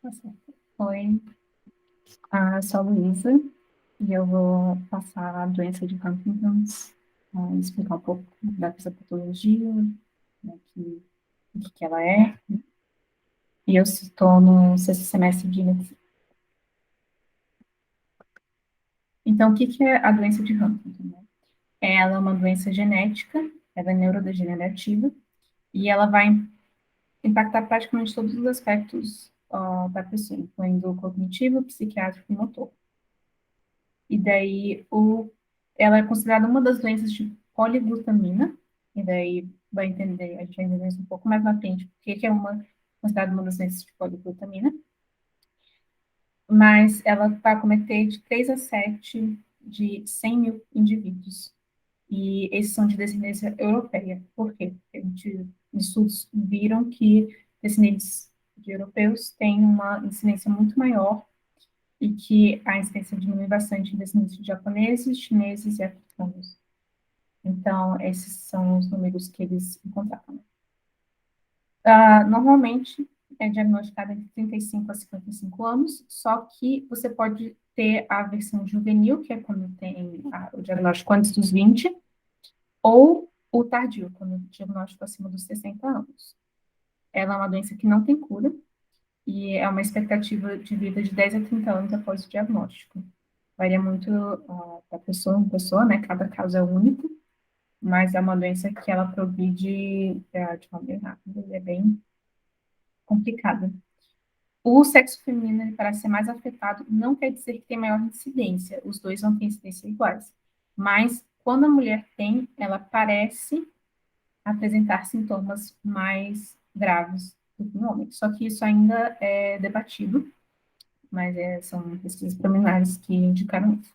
Tá certo. Oi, sou a Luísa e eu vou passar a doença de Huntington's, explicar um pouco da fisiopatologia, né, o que ela é, e eu estou no sexto semestre de medicina. Então, o que é a doença de Huntington, né? Ela é uma doença genética, ela é neurodegenerativa, e ela vai impactar praticamente todos os aspectos da pessoa, incluindo o cognitivo, psiquiátrico e motor. E daí, ela é considerada uma das doenças de poliglutamina, e daí vai entender, a gente vai entender isso um pouco mais na frente, porque é considerada uma das doenças de poliglutamina, mas ela vai acometer de 3 a 7 de 100 mil indivíduos. E esses são de descendência europeia. Por quê? Porque estudos viram que descendentes de europeus têm uma incidência muito maior e que a incidência diminui bastante em descendentes de japoneses, chineses e africanos. Então, esses são os números que eles encontraram. Normalmente, é diagnosticada entre 35 a 55 anos, só que você pode ter a versão juvenil, que é quando tem o diagnóstico antes dos 20, ou o tardio, quando o diagnóstico acima dos 60 anos. Ela é uma doença que não tem cura, e é uma expectativa de vida de 10 a 30 anos após o diagnóstico. Varia muito da pessoa em pessoa, né? Cada caso é único, mas é uma doença que ela progride de uma maneira rápida e é bem complicada. O sexo feminino ele parece ser mais afetado, não quer dizer que tem maior incidência, os dois não têm incidência iguais, mas quando a mulher tem, ela parece apresentar sintomas mais graves do que no homem. Só que isso ainda é debatido, mas são pesquisas preliminares que indicaram isso.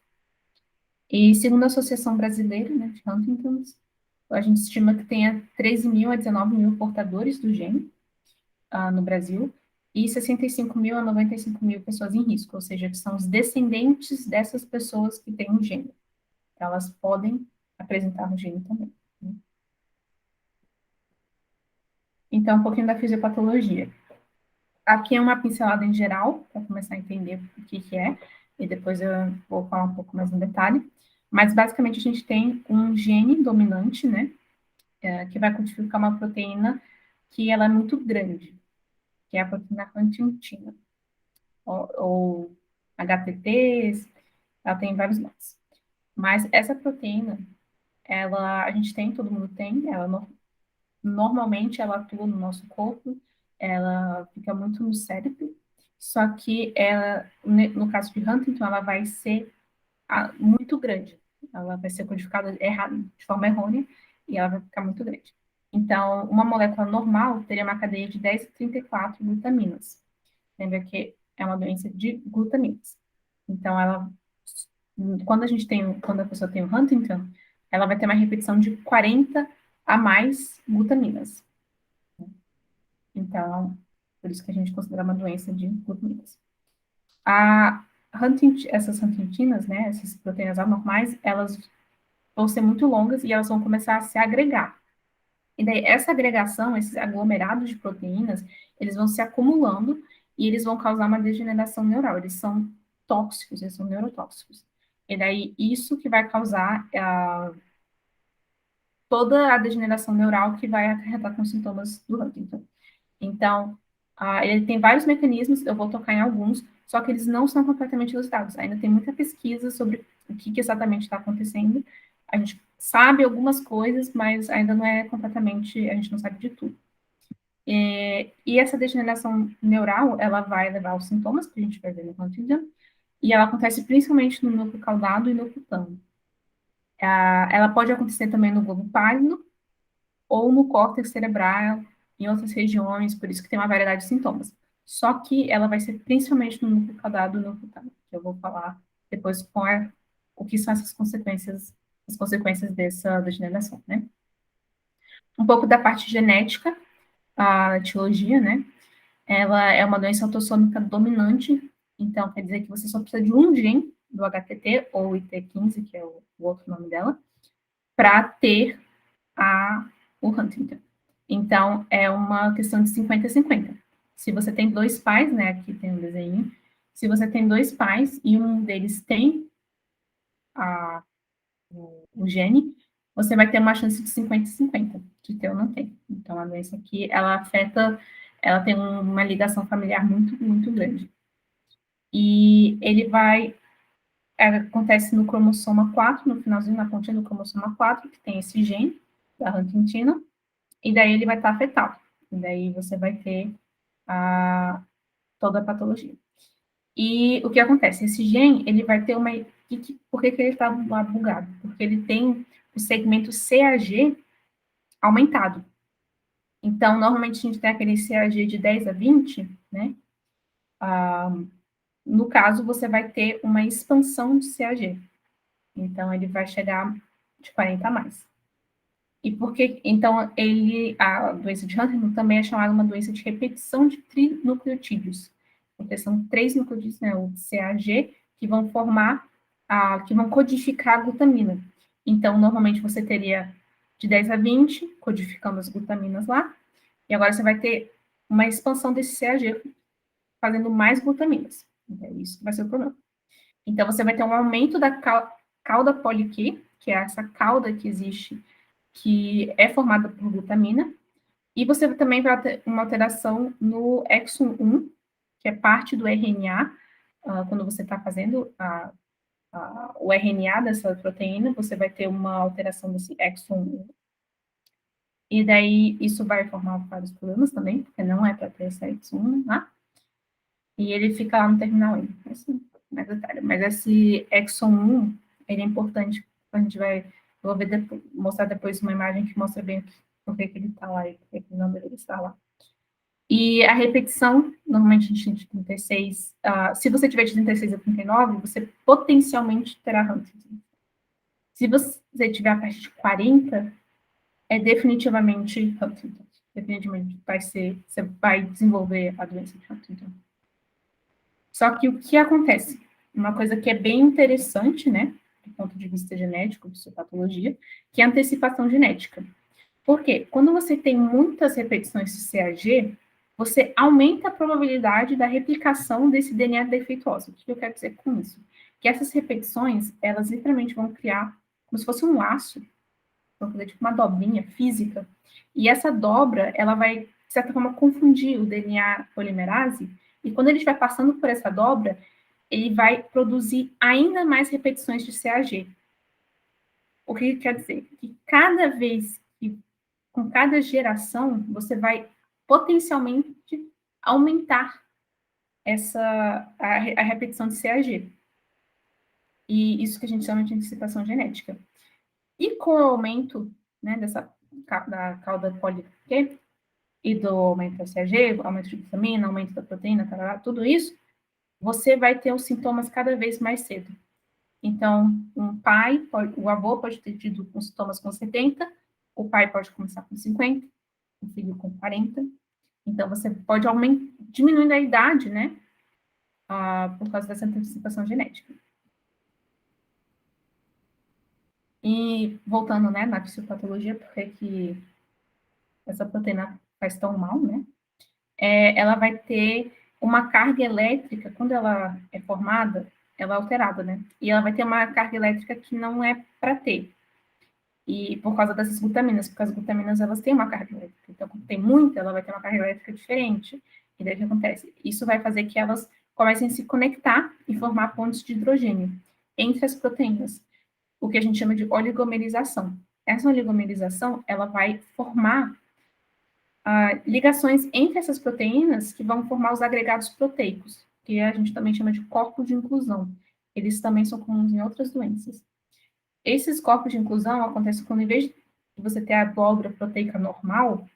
E segundo a Associação Brasileira, né, de Huntington's, a gente estima que tenha 13 mil a 19 mil portadores do gene no Brasil e 65 mil a 95 mil pessoas em risco, ou seja, que são os descendentes dessas pessoas que têm o gene. Então, elas podem apresentar o gene também. Né? Então, um pouquinho da fisiopatologia. Aqui é uma pincelada em geral, para começar a entender o que é, e depois eu vou falar um pouco mais no detalhe. Mas, basicamente, a gente tem um gene dominante, né, que vai codificar uma proteína que ela é muito grande, que é a proteína huntingtina, ou HTTs, ela tem vários nomes. Mas essa proteína, a gente tem, todo mundo tem, normalmente ela atua no nosso corpo, ela fica muito no cérebro, só que no caso de Huntington, ela vai ser muito grande. Ela vai ser codificada errado, de forma errônea, e ela vai ficar muito grande. Então, uma molécula normal teria uma cadeia de 10 a 34 glutaminas. Lembra que é uma doença de glutaminas. Então, quando a pessoa tem o Huntington, ela vai ter uma repetição de 40 a mais glutaminas. Então, por isso que a gente considera uma doença de glutaminas. Essas huntingtinas, né, essas proteínas anormais, elas vão ser muito longas e elas vão começar a se agregar. E daí, essa agregação, esses aglomerados de proteínas, eles vão se acumulando e eles vão causar uma degeneração neural. Eles são tóxicos, eles são neurotóxicos. E daí, isso que vai causar toda a degeneração neural que vai acarretar com sintomas do Huntington. Então, ele tem vários mecanismos, eu vou tocar em alguns, só que eles não são completamente elucidados. Ainda tem muita pesquisa sobre o que exatamente está acontecendo. A gente sabe algumas coisas, mas ainda não é completamente, a gente não sabe de tudo. E essa degeneração neural, ela vai levar aos sintomas que a gente vai ver no Huntington, e ela acontece principalmente no núcleo caudado e no cutâneo. Ela pode acontecer também no globo pálido ou no córtex cerebral, em outras regiões, por isso que tem uma variedade de sintomas. Só que ela vai ser principalmente no núcleo caudado e no cutâneo, que eu vou falar depois o que são essas consequências, as consequências dessa degeneração, né? Um pouco da parte genética, a etiologia, né? Ela é uma doença autossômica dominante, então quer dizer que você só precisa de um gene do HTT ou IT15, que é o outro nome dela, para ter o Huntington. Então, é uma questão de 50 a 50. Se você tem dois pais, né, aqui tem um desenho, se você tem dois pais e um deles tem a, o gene, você vai ter uma chance de 50-50, de ter ou não ter. Então, a doença aqui, ela afeta, ela tem uma ligação familiar muito, muito grande. E ele vai, acontece no cromossoma 4, no finalzinho, na pontinha do cromossoma 4, que tem esse gene da Huntingtina, e daí ele vai estar afetado. E daí você vai ter toda a patologia. E o que acontece? Esse gene, ele vai ter uma... Por que ele está lá bugado? Porque ele tem o segmento CAG aumentado. Então, normalmente a gente tem aquele CAG de 10 a 20, né? No caso, você vai ter uma expansão de CAG. Então, ele vai chegar de 40 a mais. E porque, então, a doença de Huntington também é chamada uma doença de repetição de trinucleotídeos, porque são 3 nucleotídeos, né, o CAG, que vão formar, que vão codificar a glutamina. Então, normalmente você teria de 10 a 20, codificando as glutaminas lá, e agora você vai ter uma expansão desse CAG, fazendo mais glutaminas. É isso que vai ser o problema. Então, você vai ter um aumento da cauda poli-Q, que é essa cauda que existe, que é formada por glutamina, e você também vai ter uma alteração no exon 1, que é parte do RNA, quando você está fazendo o RNA dessa proteína, você vai ter uma alteração desse exon 1. E daí isso vai formar vários problemas também, porque não é para ter esse exon 1, né? E ele fica lá no terminal N. Assim, mais detalhe. Mas esse exon 1, ele é importante, a gente vai, vou ver depois, mostrar depois uma imagem que mostra bem por que ele está lá e por que ele não deveria estar lá. E a repetição, normalmente a gente tem de 36, se você tiver de 36 a 39, você potencialmente terá Huntington. Se você tiver a partir de 40, é definitivamente Huntington. Definitivamente você vai desenvolver a doença de Huntington. Só que o que acontece? Uma coisa que é bem interessante, né, do ponto de vista genético, de sua patologia, que é a antecipação genética. Por quê? Quando você tem muitas repetições de CAG, você aumenta a probabilidade da replicação desse DNA defeituoso. O que eu quero dizer com isso? Que essas repetições, elas literalmente vão criar como se fosse um laço, vão fazer tipo uma dobrinha física, e essa dobra, ela vai, de certa forma, confundir o DNA polimerase, e quando ele estiver passando por essa dobra, ele vai produzir ainda mais repetições de CAG. O que quer dizer? Que cada vez que, com cada geração, você vai potencialmente aumentar a repetição de CAG. E isso que a gente chama de antecipação genética. E com o aumento, né, da cauda poli-Q e do aumento da CAG, aumento de vitamina, aumento da proteína, tarará, tudo isso, você vai ter os sintomas cada vez mais cedo. Então, o avô pode ter tido os sintomas com 70, o pai pode começar com 50, o filho com 40. Então, você pode diminuindo a idade, né, por causa dessa antecipação genética. E voltando, né, na fisiopatologia, por que essa proteína faz tão mal, né? Ela vai ter uma carga elétrica, quando ela é formada, ela é alterada, né? E ela vai ter uma carga elétrica que não é para ter. E por causa dessas glutaminas, porque as glutaminas, elas têm uma carga elétrica. Então, quando tem muita, ela vai ter uma carga elétrica diferente. E daí o que acontece? Isso vai fazer que elas comecem a se conectar e formar pontes de hidrogênio entre as proteínas, o que a gente chama de oligomerização. Essa oligomerização, ela vai formar ligações entre essas proteínas que vão formar os agregados proteicos, que a gente também chama de corpo de inclusão. Eles também são comuns em outras doenças. Esses corpos de inclusão acontecem quando, em vez de você ter a dobra proteica normal,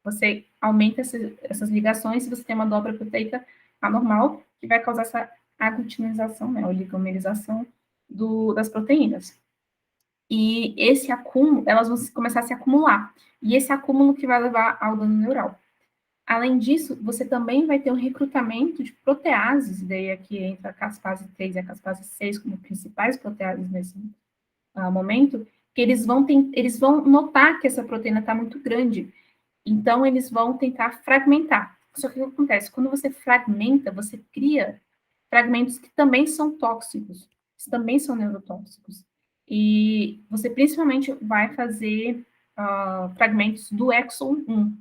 você aumenta essas ligações e você tem uma dobra proteica anormal, que vai causar essa aglutinização, né, oligomerização das proteínas. E esse acúmulo, elas vão começar a se acumular. E esse acúmulo que vai levar ao dano neural. Além disso, você também vai ter um recrutamento de proteases, e daí aqui entra a caspase 3 e a caspase 6 como principais proteases nesse momento, que eles vão notar que essa proteína está muito grande. Então, eles vão tentar fragmentar. Só que o que acontece? Quando você fragmenta, você cria fragmentos que também são tóxicos, que também são neurotóxicos. E você principalmente vai fazer fragmentos do exon 1.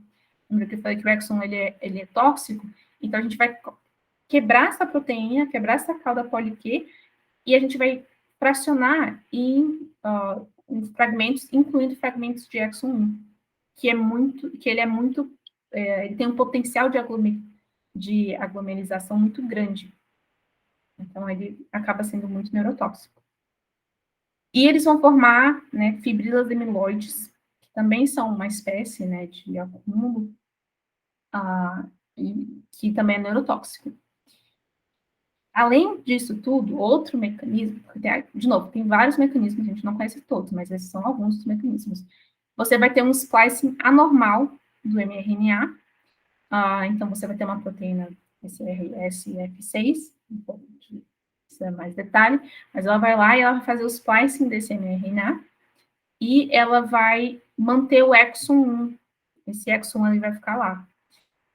Lembra que eu falei que o exon ele é tóxico? Então, a gente vai quebrar essa proteína, quebrar essa cauda poli-Q, e a gente vai fracionar em fragmentos, incluindo fragmentos de exon 1, ele tem um potencial de aglomerização muito grande. Então, ele acaba sendo muito neurotóxico. E eles vão formar, né, fibrilas amiloides, que também são uma espécie, né, de acúmulo, e que também é neurotóxico. Além disso tudo, outro mecanismo, de novo, tem vários mecanismos, a gente não conhece todos, mas esses são alguns dos mecanismos. Você vai ter um splicing anormal do mRNA, então você vai ter uma proteína SRSF6, isso é mais detalhe, mas ela vai lá e ela vai fazer o splicing desse mRNA, e ela vai manter o exon 1, esse exon ele vai ficar lá.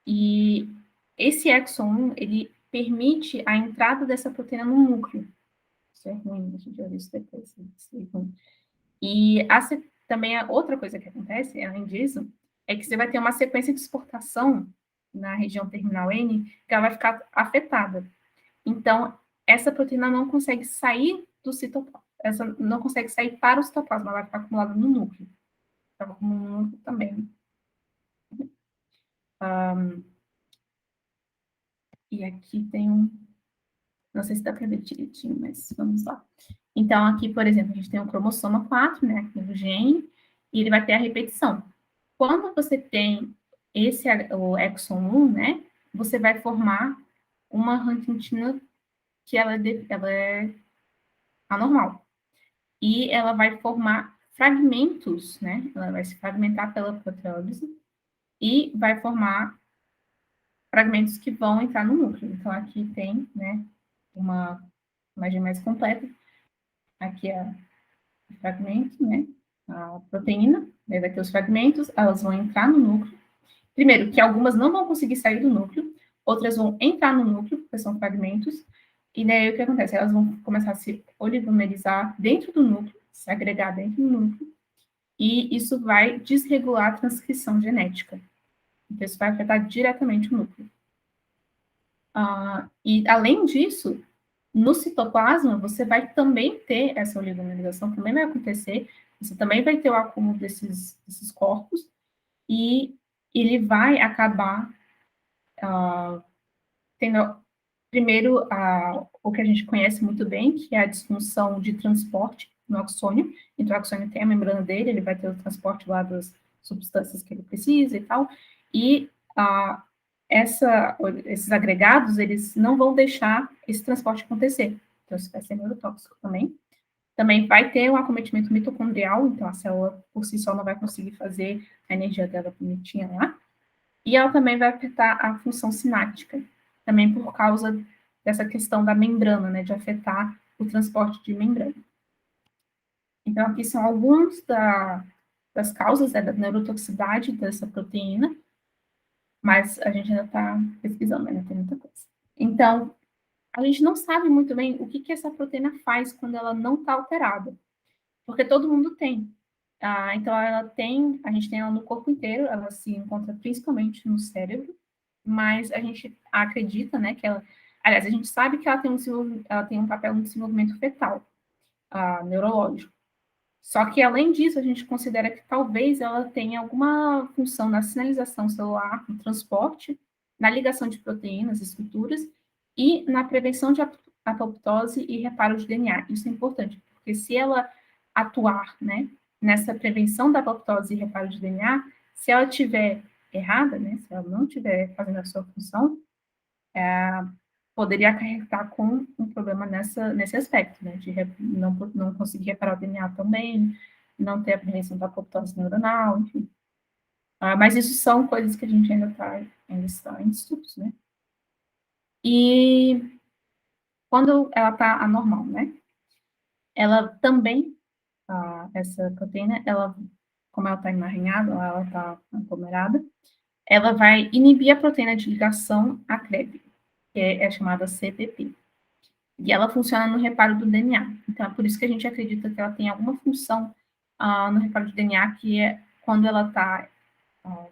E esse exon 1, ele permite a entrada dessa proteína no núcleo. Isso é ruim, a gente vai ver isso depois. Isso é ruim. E também a outra coisa que acontece, além disso, é que você vai ter uma sequência de exportação na região terminal N, que ela vai ficar afetada. Então, essa proteína não consegue sair do citoplasma, essa não consegue sair para o citoplasma, ela vai ficar acumulada no núcleo. Estava acumulada no núcleo também. E aqui tem não sei se dá para ver direitinho, mas vamos lá. Então, aqui, por exemplo, a gente tem o cromossoma 4, né, aqui no gene, e ele vai ter a repetição. Quando você tem o exon 1, né, você vai formar uma Huntingtina que ela é anormal. E ela vai formar fragmentos, né, ela vai se fragmentar pela proteólise e vai formar fragmentos que vão entrar no núcleo. Então, aqui tem, né, uma imagem mais completa. Aqui é o fragmento, né, a proteína, daí vai ter os fragmentos, elas vão entrar no núcleo. Primeiro, que algumas não vão conseguir sair do núcleo, outras vão entrar no núcleo, porque são fragmentos, e daí o que acontece? Elas vão começar a se oligomerizar dentro do núcleo, se agregar dentro do núcleo, e isso vai desregular a transcrição genética. Então, isso vai afetar diretamente o núcleo. E, além disso, no citoplasma, você vai também ter essa oligomerização, também vai acontecer, você também vai ter o acúmulo desses corpos, e ele vai acabar tendo, primeiro, o que a gente conhece muito bem, que é a disfunção de transporte no axônio. Então, o axônio tem a membrana dele, ele vai ter o transporte lá das substâncias que ele precisa e tal, e esses agregados, eles não vão deixar esse transporte acontecer. Então, isso vai ser neurotóxico também. Também vai ter um acometimento mitocondrial, então a célula por si só não vai conseguir fazer a energia dela bonitinha lá. E ela também vai afetar a função sináptica, também por causa dessa questão da membrana, né, de afetar o transporte de membrana. Então, aqui são algumas das causas, né, da neurotoxicidade dessa proteína, mas a gente ainda está pesquisando, ainda tem muita coisa. Então, a gente não sabe muito bem o que essa proteína faz quando ela não está alterada, porque todo mundo tem. Então, a gente tem ela no corpo inteiro, ela se encontra principalmente no cérebro, mas a gente acredita, né, que ela, aliás, a gente sabe que ela tem um papel no desenvolvimento fetal, neurológico. Só que, além disso, a gente considera que talvez ela tenha alguma função na sinalização celular, no transporte, na ligação de proteínas, estruturas, e na prevenção de apoptose e reparo de DNA. Isso é importante, porque se ela atuar, né, nessa prevenção da apoptose e reparo de DNA, se ela estiver errada, né, se ela não estiver fazendo a sua função, poderia acarretar com um problema nesse aspecto, né, de não conseguir reparar o DNA também, não ter a prevenção da apoptose neuronal, enfim. Mas isso são coisas que a gente ainda está em estudos, né. E quando ela está anormal, né, ela também, essa proteína, como ela está emaranhada, ela está aglomerada, ela vai inibir a proteína de ligação à CREB, que é chamada CPP. E ela funciona no reparo do DNA. Então, é por isso que a gente acredita que ela tem alguma função no reparo do DNA, que é quando ela está,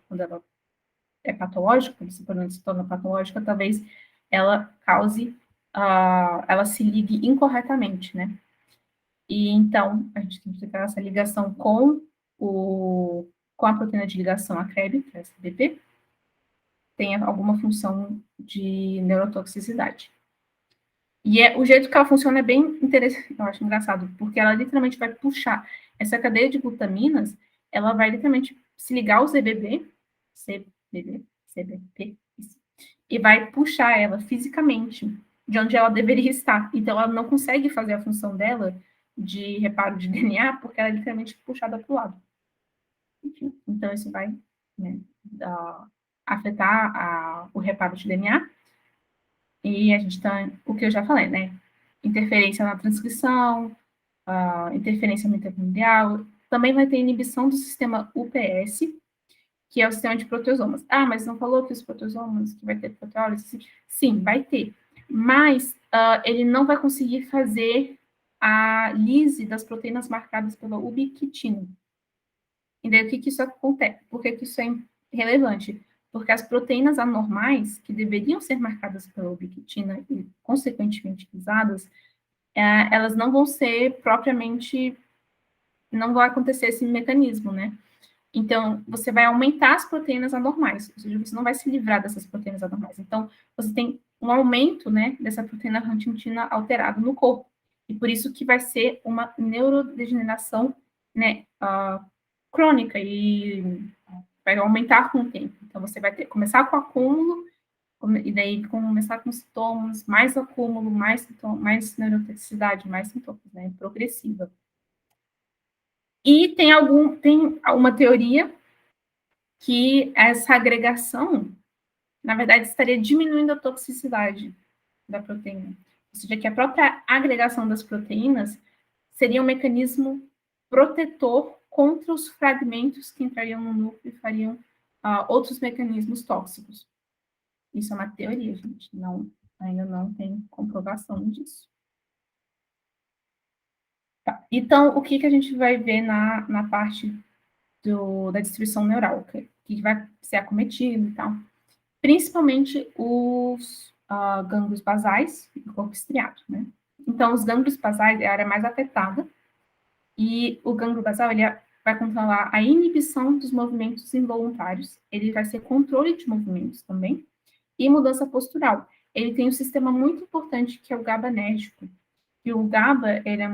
quando ela é patológica, quando se torna patológica, talvez ela cause, ela se ligue incorretamente, né? E então, a gente tem que ter essa ligação com a proteína de ligação à CREB, que é a CBP, tem alguma função de neurotoxicidade. E o jeito que ela funciona é bem interessante, eu acho engraçado, porque ela literalmente vai puxar essa cadeia de glutaminas, ela vai literalmente se ligar ao CBP, isso, e vai puxar ela fisicamente de onde ela deveria estar. Então, ela não consegue fazer a função dela de reparo de DNA, porque ela é literalmente puxada para o lado. Enfim, então, isso vai, né, afetar o reparo de DNA. E a gente está, o que eu já falei, né? Interferência na transcrição, interferência mitocondrial. Também vai ter inibição do sistema UPS, que é o sistema de proteosomas. Ah, mas não falou que os proteosomas, que vai ter proteólise? Sim, vai ter. Mas ele não vai conseguir fazer a lise das proteínas marcadas pela ubiquitina. E daí, o que isso acontece? Por que isso é relevante? Porque as proteínas anormais, que deveriam ser marcadas pela ubiquitina e, consequentemente, lisadas, elas não vão ser propriamente, não vai acontecer esse mecanismo, né? Então, você vai aumentar as proteínas anormais, ou seja, você não vai se livrar dessas proteínas anormais. Então, você tem um aumento, né, dessa proteína huntingtina alterada no corpo. E por isso que vai ser uma neurodegeneração, né, crônica e vai aumentar com o tempo. Então, você vai ter, começar com acúmulo, e daí começar com sintomas, mais acúmulo, mais neurotoxicidade, mais sintomas, né, progressiva. E tem uma teoria que essa agregação, na verdade, estaria diminuindo a toxicidade da proteína. Ou seja, que a própria agregação das proteínas seria um mecanismo protetor contra os fragmentos que entrariam no núcleo e fariam outros mecanismos tóxicos. Isso é uma teoria, gente. Ainda não tem comprovação disso. Tá. Então, o que a gente vai ver na parte da distribuição neural? Que vai ser acometido e tal? Principalmente os gânglios basais e o corpo estriado, né? Então, os gânglios basais é a área mais afetada, e o gânglio basal, ele vai controlar a inibição dos movimentos involuntários, ele vai ser controle de movimentos também, e mudança postural. Ele tem um sistema muito importante que é o GABAérgico, e o GABA, ele é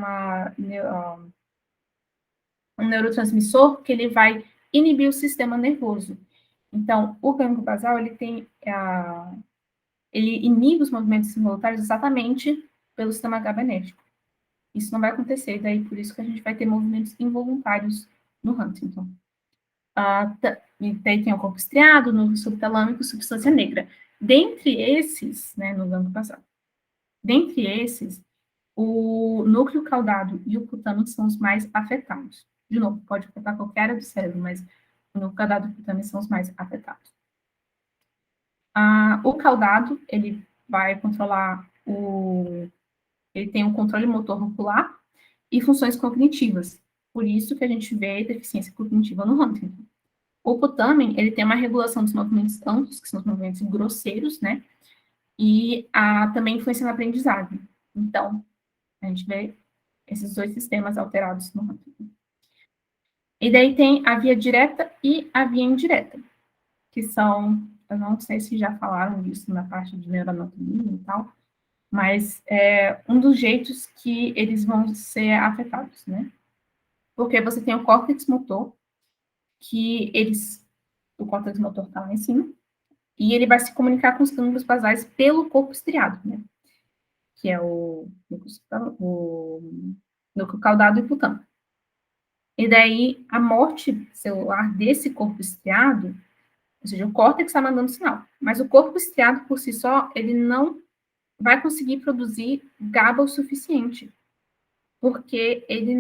um neurotransmissor que ele vai inibir o sistema nervoso. Então, o gânglio basal, ele tem ele inibe os movimentos involuntários exatamente pelo sistema GABAérgico. Isso não vai acontecer, daí por isso que a gente vai ter movimentos involuntários no Huntington. E daí tem o corpo estriado, no subtalâmico, substância negra. Dentre esses, né, no gânglio basal, dentre esses, o núcleo caudado e o cutâneo são os mais afetados. De novo, pode afetar qualquer área do cérebro, mas o núcleo caudado e o cutâneo são os mais afetados. O caudado, ele vai controlar ele tem um controle motor muscular e funções cognitivas. Por isso que a gente vê deficiência cognitiva no Huntington. O putamen, ele tem uma regulação dos movimentos amplos, que são os movimentos grosseiros, né? E também influência na aprendizagem. Então, a gente vê esses dois sistemas alterados no Huntington. E daí tem a via direta e a via indireta, que são, eu não sei se já falaram disso na parte de neuroanatomia e tal, mas é um dos jeitos que eles vão ser afetados, né? Porque você tem o córtex motor, o córtex motor está lá em cima, e ele vai se comunicar com os gânglios basais pelo corpo estriado, né? Que é o núcleo caudado e hipotálamo. E daí, a morte celular desse corpo estriado, ou seja, o córtex está mandando sinal, mas o corpo estriado por si só, ele não vai conseguir produzir GABA o suficiente, porque ele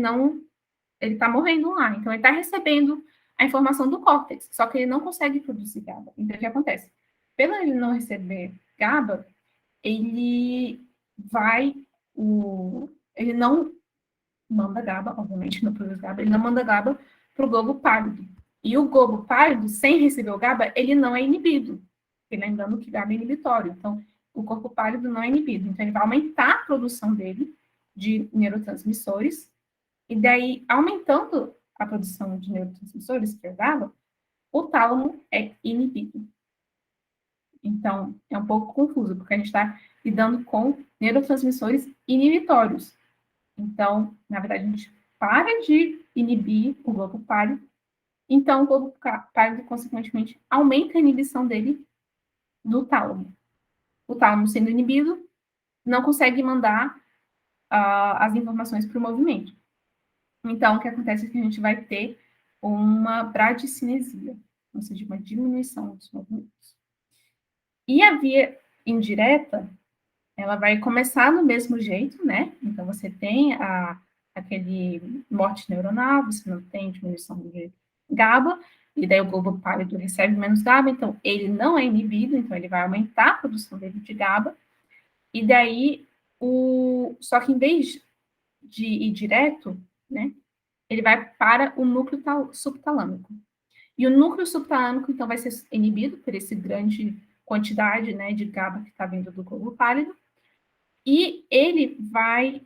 está morrendo lá. Então, ele está recebendo a informação do córtex, só que ele não consegue produzir GABA. Então, o que acontece? Pelo ele não receber GABA, ele vai, ele não manda GABA, obviamente não produz GABA, ele não manda GABA para o globo pálido. E o globo pálido, sem receber o GABA, ele não é inibido. E lembrando que GABA é inibitório. Então, o corpo pálido não é inibido. Então, ele vai aumentar a produção dele de neurotransmissores. E daí, aumentando a produção de neurotransmissores, que é o GABA, o tálamo é inibido. Então, é um pouco confuso, porque a gente está lidando com neurotransmissores inibitórios. Então, na verdade, a gente para de inibir o globo pálido, então o globo pálido, consequentemente, aumenta a inibição dele do tálamo. O tálamo sendo inibido, não consegue mandar as informações para o movimento. Então, o que acontece é que a gente vai ter uma bradicinesia, ou seja, uma diminuição dos movimentos. E a via indireta, ela vai começar do mesmo jeito, né? Então, você tem aquele morte neuronal, você não tem diminuição de GABA, e daí o globo pálido recebe menos GABA, então ele não é inibido, então ele vai aumentar a produção dele de GABA, e daí, só que em vez de ir direto, né, ele vai para o núcleo subtalâmico. E o núcleo subtalâmico, então, vai ser inibido por essa grande quantidade, né, de GABA que está vindo do globo pálido, e ele vai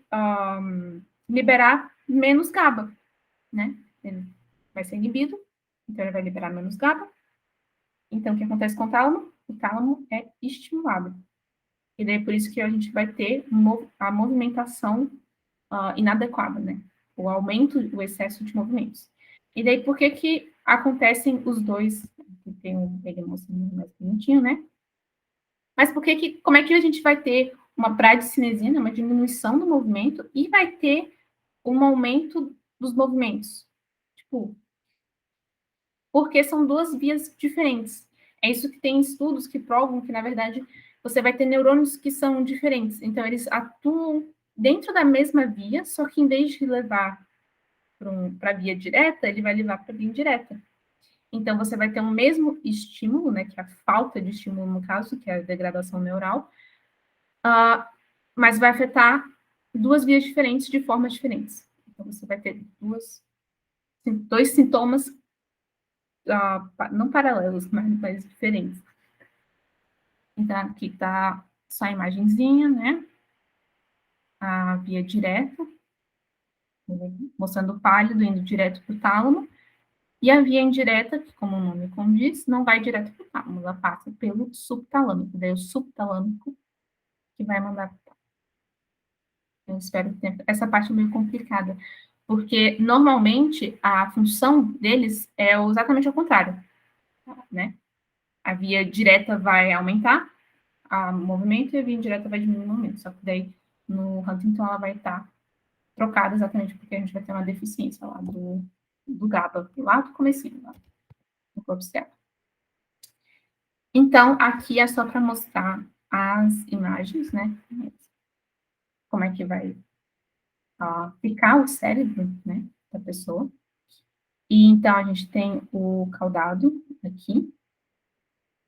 liberar menos GABA, né? Ele vai ser inibido, então ele vai liberar menos GABA. Então, o que acontece com o tálamo? O tálamo é estimulado. E daí, por isso que a gente vai ter a movimentação inadequada, né? O aumento, o excesso de movimentos. E daí, por que acontecem os dois? Tem ele mostrando mais bonitinho, né? Mas como é que a gente vai ter uma bradicinesia, né, uma diminuição do movimento, e vai ter um aumento dos movimentos? Tipo, porque são duas vias diferentes. É isso que tem estudos que provam que, na verdade, você vai ter neurônios que são diferentes. Então, eles atuam dentro da mesma via, só que em vez de levar para a via direta, ele vai levar para a via indireta. Então, você vai ter um mesmo estímulo, né, que é a falta de estímulo, no caso, que é a degradação neural, mas vai afetar duas vias diferentes de formas diferentes. Então, você vai ter dois sintomas, não paralelos, mas diferentes. Então, aqui está só a imagenzinha, né? A via direta, mostrando o pálido indo direto para o tálamo. E a via indireta, que como o nome condiz, não vai direto para o tálamo, ela passa pelo subtalâmico. Daí o subtalâmico que vai mandar para o tálamo. Eu espero que tenha... Essa parte é meio complicada, porque normalmente a função deles é exatamente ao contrário, né? A via direta vai aumentar o movimento e a via indireta vai diminuir o movimento. Só que daí no Huntington ela vai estar trocada exatamente porque a gente vai ter uma deficiência lá do GABA, lá do comecinho, lá no corpo externo. Então, aqui é só para mostrar as imagens, né? Como é que vai ficar o cérebro, né, da pessoa. E então, a gente tem o caudado aqui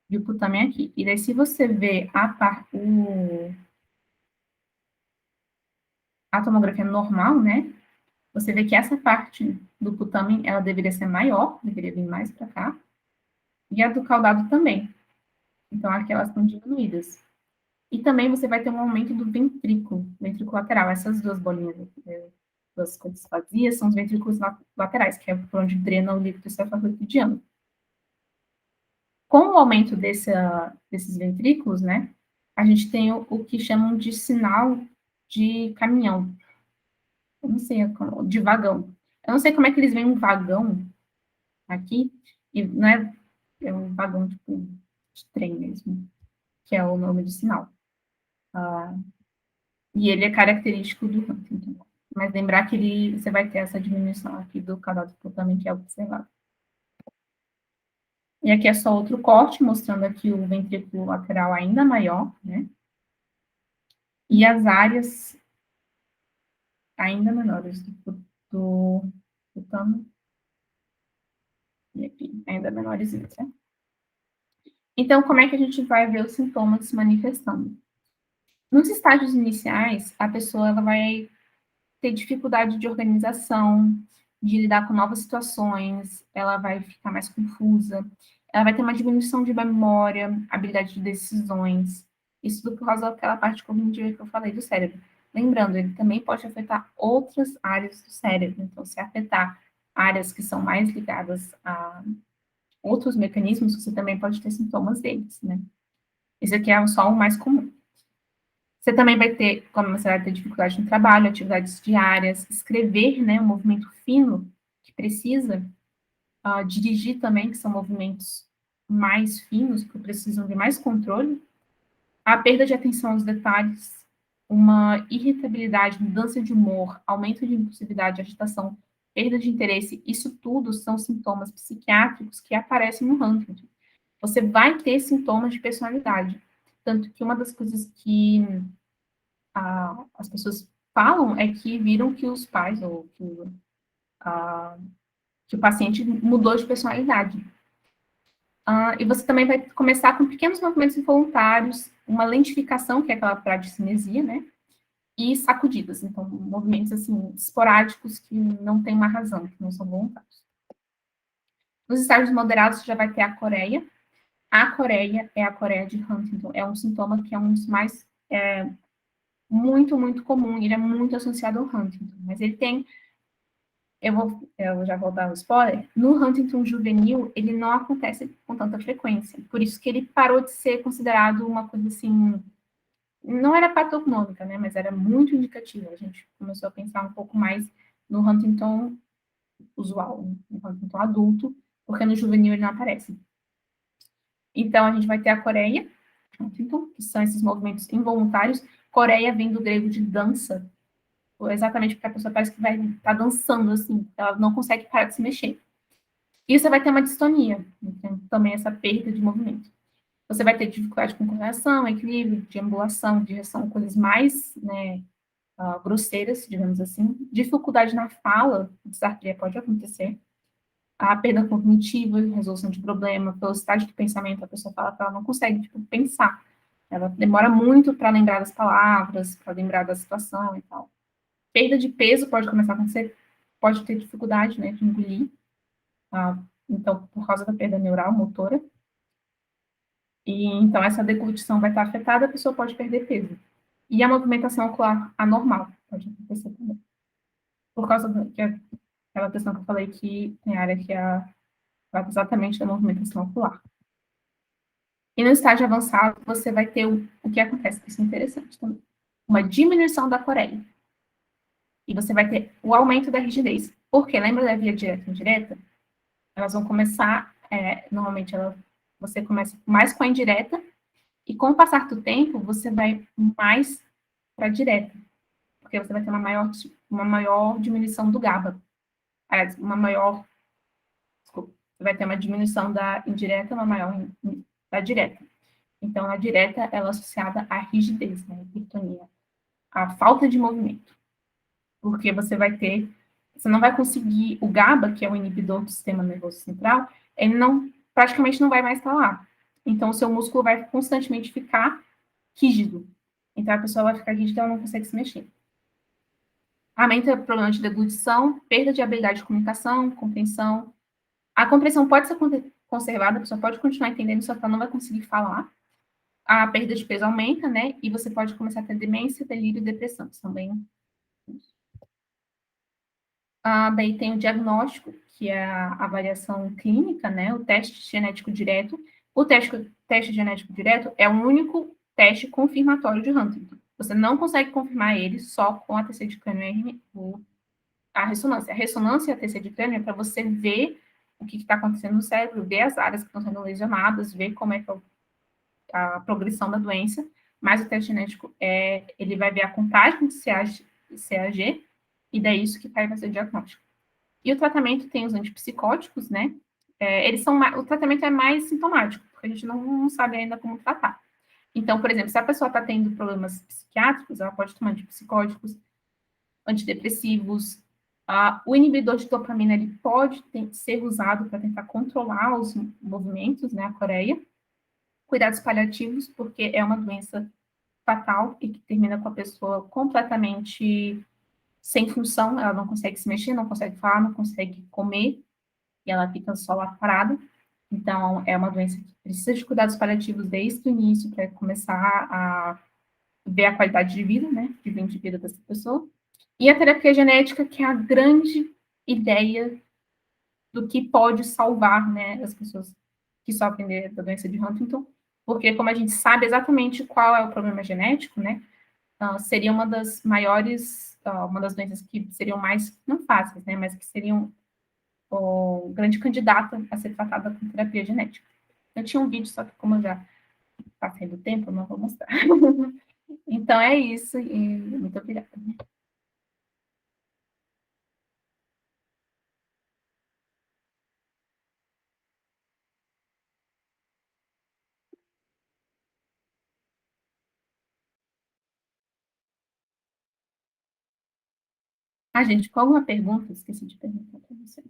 e o putame aqui. E daí, se você vê a tomografia normal, né, você vê que essa parte do putame, ela deveria ser maior, deveria vir mais para cá, e a do caudado também. Então, aqui elas estão diminuídas. E também você vai ter um aumento do ventrículo lateral. Essas duas bolinhas aqui, duas coisas vazias, são os ventrículos laterais, que é por onde drena o líquido cefalorraquidiano. Com o aumento desses ventrículos, né, a gente tem o que chamam de sinal de caminhão. Eu não sei, de vagão. Eu não sei como é que eles veem um vagão aqui, e não é um vagão tipo de trem mesmo, que é o nome do sinal. E ele é característico do Huntington. Mas lembrar que você vai ter essa diminuição aqui do caudado também, que é observado. E aqui é só outro corte, mostrando aqui o ventrículo lateral ainda maior, né? E as áreas ainda menores do putame E aqui, ainda menorzinho, certo? Então, como é que a gente vai ver os sintomas se manifestando? Nos estágios iniciais, a pessoa ela vai ter dificuldade de organização, de lidar com novas situações, ela vai ficar mais confusa, ela vai ter uma diminuição de memória, habilidade de decisões, isso tudo por causa daquela parte cognitiva que eu falei do cérebro. Lembrando, ele também pode afetar outras áreas do cérebro, então, se afetar áreas que são mais ligadas a outros mecanismos, você também pode ter sintomas deles, né? Esse aqui é só o mais comum. Você também vai ter, como você vai ter dificuldade no trabalho, atividades diárias, escrever, né, um movimento fino que precisa, dirigir também, que são movimentos mais finos, que precisam de mais controle, a perda de atenção aos detalhes, uma irritabilidade, mudança de humor, aumento de impulsividade, agitação, perda de interesse, isso tudo são sintomas psiquiátricos que aparecem no Huntington. Você vai ter sintomas de personalidade. Tanto que uma das coisas que as pessoas falam é que viram que os pais ou que o paciente mudou de personalidade. E você também vai começar com pequenos movimentos involuntários, uma lentificação, que é aquela bradicinesia, né? E sacudidas, então movimentos assim esporádicos que não tem uma razão, que não são voluntários. Nos estágios moderados, você já vai ter a coreia. A coreia é a coreia de Huntington, é um sintoma que é um dos mais muito, muito comum, ele é muito associado ao Huntington, mas ele tem, eu já vou dar um spoiler, no Huntington juvenil, ele não acontece com tanta frequência, por isso que ele parou de ser considerado uma coisa assim, não era patognomônica, né, mas era muito indicativa, a gente começou a pensar um pouco mais no Huntington usual, no Huntington adulto, porque no juvenil ele não aparece. Então, a gente vai ter a coreia, Huntington, que são esses movimentos involuntários. Coreia vem do grego de dança, exatamente porque a pessoa parece que vai estar dançando, assim, ela não consegue parar de se mexer. E você vai ter uma distonia, então, também essa perda de movimento. Você vai ter dificuldade com coordenação, equilíbrio, deambulação, direção, coisas mais, né, grosseiras, digamos assim. Dificuldade na fala, disartria pode acontecer. A perda cognitiva, resolução de problema, velocidade do pensamento, a pessoa fala que ela não consegue, tipo, pensar. Ela demora muito para lembrar das palavras, para lembrar da situação e tal. Perda de peso pode começar a acontecer, pode ter dificuldade, né, de engolir, então, por causa da perda neural motora. E, então, essa deglutição vai estar afetada, a pessoa pode perder peso. E a movimentação ocular anormal pode acontecer também. Por causa daquela questão que eu falei que tem área que trata exatamente da movimentação ocular. E no estágio avançado, você vai ter o que acontece, que isso é interessante também. Uma diminuição da coreia. E você vai ter o aumento da rigidez. Porque lembra da via direta e indireta? Elas vão começar, normalmente você começa mais com a indireta, e com o passar do tempo, você vai mais para a direta, porque você vai ter uma maior diminuição do GABA. Aliás, desculpa, você vai ter uma diminuição da indireta, uma maior da direta. Então, a direta, ela é associada à rigidez, né, hipertonia, à falta de movimento, porque você não vai conseguir, o GABA, que é o inibidor do sistema nervoso central, ele praticamente não vai mais estar lá. Então, o seu músculo vai constantemente ficar rígido. Então, a pessoa vai ficar rígida, ela não consegue se mexer. Aumenta o problema de deglutição, perda de habilidade de comunicação, compreensão. A compreensão pode ser conservada, a pessoa pode continuar entendendo, só que ela não vai conseguir falar. A perda de peso aumenta, né? E você pode começar a ter demência, delírio e depressão, que também. Daí tem o diagnóstico, que é a avaliação clínica, né? O teste genético direto. O teste genético direto é o único teste confirmatório de Huntington. Você não consegue confirmar ele só com a TC de crânio a ressonância. A ressonância e a TC de crânio é para você ver o que está acontecendo no cérebro, ver as áreas que estão sendo lesionadas, ver como é que a progressão da doença, mas o teste genético ele vai ver a contagem de CAG, e daí isso que vai fazer o diagnóstico. E o tratamento tem os antipsicóticos, né? O tratamento é mais sintomático, porque a gente não sabe ainda como tratar. Então, por exemplo, se a pessoa está tendo problemas psiquiátricos, ela pode tomar antipsicóticos, antidepressivos, O inibidor de dopamina ele pode ser usado para tentar controlar os movimentos, né, a coreia. Cuidados paliativos, porque é uma doença fatal e que termina com a pessoa completamente sem função, ela não consegue se mexer, não consegue falar, não consegue comer, e ela fica só lá parada. Então, é uma doença que precisa de cuidados paliativos desde o início, para começar a ver a qualidade de vida, né, de vida dessa pessoa. E a terapia genética, que é a grande ideia do que pode salvar, né, as pessoas que sofrem da doença de Huntington, porque como a gente sabe exatamente qual é o problema genético, né, seria uma das maiores, uma das doenças que seriam mais, não fáceis, né, mas que seriam o grande candidata a ser tratada com terapia genética. Eu tinha um vídeo, só que como eu já passei do tempo, eu não vou mostrar. Então é isso, e muito obrigada. Gente, qual uma pergunta? Esqueci de perguntar para vocês.